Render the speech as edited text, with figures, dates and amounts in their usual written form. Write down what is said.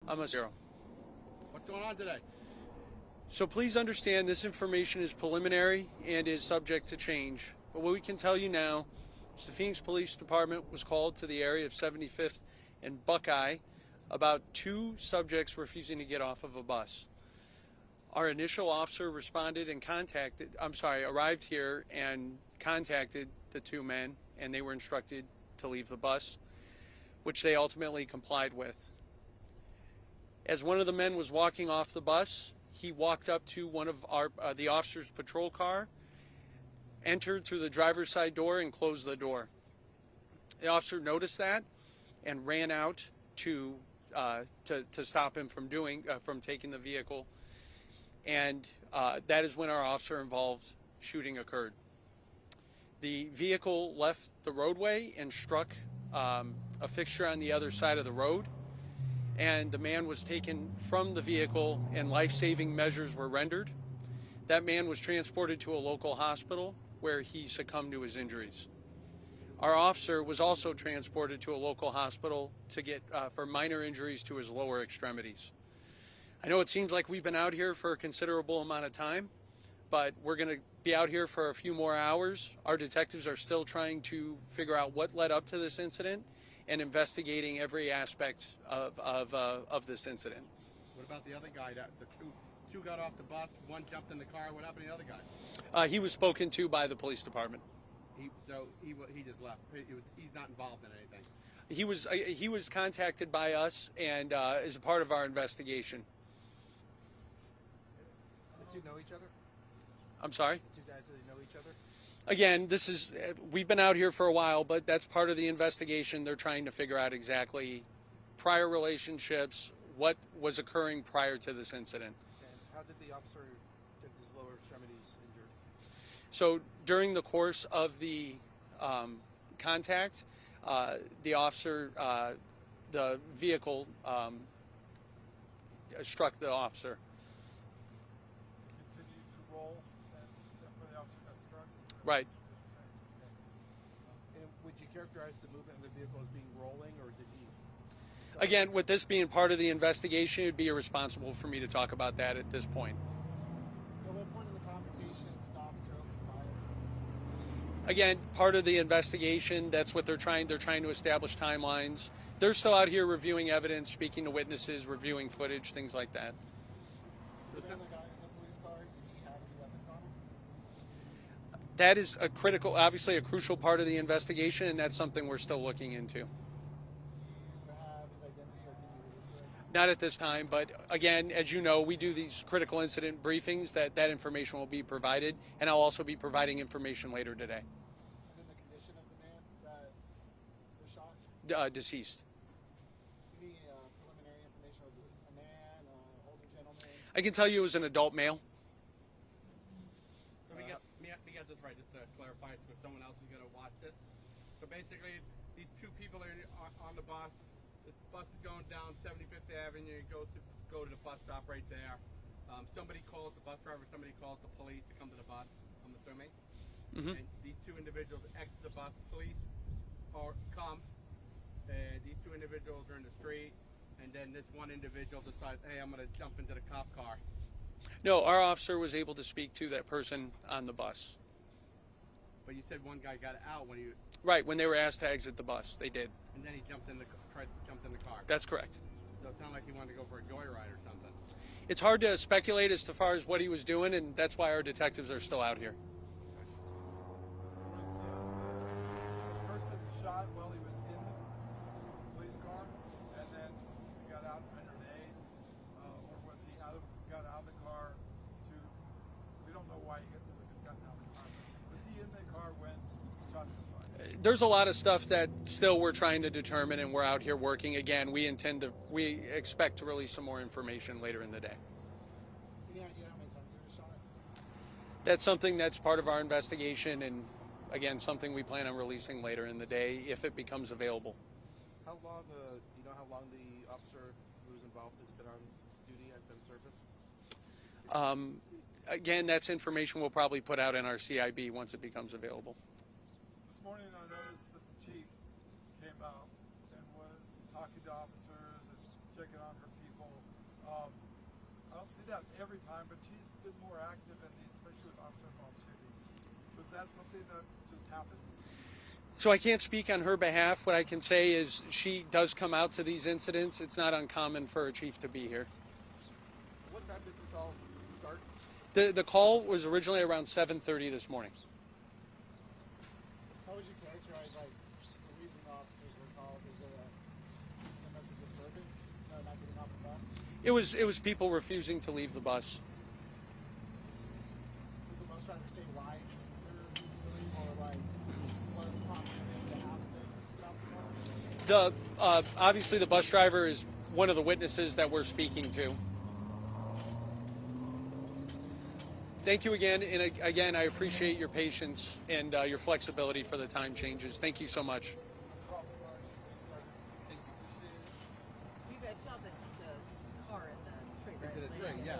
I'm a 0. What's going on today? So please understand this information is preliminary and is subject to change. But what we can tell you now is the Phoenix Police Department was called to the area of 75th and Buckeye about 2 subjects refusing to get off of a bus. Our initial officer responded and arrived here and contacted the 2 men, and they were instructed to leave the bus, which they ultimately complied with. As one of the men was walking off the bus, he walked up to one of the officer's patrol car, entered through the driver's side door, and closed the door. The officer noticed that and ran out to stop him from taking the vehicle, and that is when our officer-involved shooting occurred. The vehicle left the roadway and struck a fixture on the other side of the road, and the man was taken from the vehicle and life-saving measures were rendered. That man was transported to a local hospital where he succumbed to his injuries. Our officer was also transported to a local hospital to get for minor injuries to his lower extremities. I know it seems like we've been out here for a considerable amount of time, but we're going to be out here for a few more hours. Our detectives are still trying to figure out what led up to this incident and investigating every aspect of this incident. What about the other guy? The two got off the bus, one jumped in the car. What happened to the other guy? He was spoken to by the police department. He just left. He's not involved in anything. He was contacted by us and is a part of our investigation. The 2 know each other? I'm sorry? The 2 guys, do they know each other? Again, we've been out here for a while, but that's part of the investigation. They're trying to figure out exactly prior relationships, what was occurring prior to this incident. And how did the officer get his lower extremities injured? So during the course of the contact, the officer, the vehicle struck the officer. Continued to roll, and therefore the officer got struck? Right. And would you characterize the movement of the vehicle as being rolling, or did he? Again, with this being part of the investigation, it would be irresponsible for me to talk about that at this point. At what point in the confrontation did the officer open fire? Again, part of the investigation, that's what they're trying to establish timelines. They're still out here reviewing evidence, speaking to witnesses, reviewing footage, things like that. The other guy in the police car, did he have any weapons on him? That is obviously a crucial part of the investigation, and that's something we're still looking into. Do you have his identity, or can you release it? Not at this time, but again, as you know, we do these critical incident briefings, that information will be provided, and I'll also be providing information later today. And then the condition of the man that was shot? Deceased. Any preliminary information? Was it a man, an older gentleman? I can tell you it was an adult male. Let me get this right, just to clarify, so someone else is going to watch this. So basically, these 2 people are on the bus. The bus is going down 75th Avenue. You go to the bus stop right there. Somebody calls the bus driver. Somebody calls the police to come to the bus, I'm assuming. Mm-hmm. And these 2 individuals exit the bus. Police come. And these 2 individuals are in the street. And then this one individual decides, hey, I'm going to jump into the cop car. No, our officer was able to speak to that person on the bus. But you said one guy got out when you... Right, when they were asked to exit the bus, they did. And then he tried to jump in the car. That's correct. So it sounded like he wanted to go for a joyride or something. It's hard to speculate as far as what he was doing, and that's why our detectives are still out here. Was the person shot while he was in the police car, and then he got out and rendered aid, or was he got out of the car to? We don't know why he got out of the car. Was he in the car when shots were fired? There's a lot of stuff that still we're trying to determine, and we're out here working. Again, we expect to release some more information later in the day. Any idea how many times he was shot? That's something that's part of our investigation, and again, something we plan on releasing later in the day if it becomes available. How long, do you know how long the officer who was involved has been on duty, has been in service? Again, that's information we'll probably put out in our CIB once it becomes available. This morning I noticed that the chief came out and was talking to officers and checking on her people. I don't see that every time, but she's been more active in these, especially with officer-involved shootings. Was that something that just happened? So I can't speak on her behalf. What I can say is she does come out to these incidents. It's not uncommon for a chief to be here. What time did this all start? The call was originally around 7:30 this morning. How would you characterize like the reason the officers were called? Is there a domestic disturbance? No, not getting off the bus? It was people refusing to leave the bus. Did the bus driver say why they were refusing to leave, or like what prompted them to ask them to get off the bus? Obviously the bus driver is one of the witnesses that we're speaking to. Thank you again, and again, I appreciate your patience and your flexibility for the time changes. Thank you so much. You guys saw the car in the tree, right? Into the tree, yeah.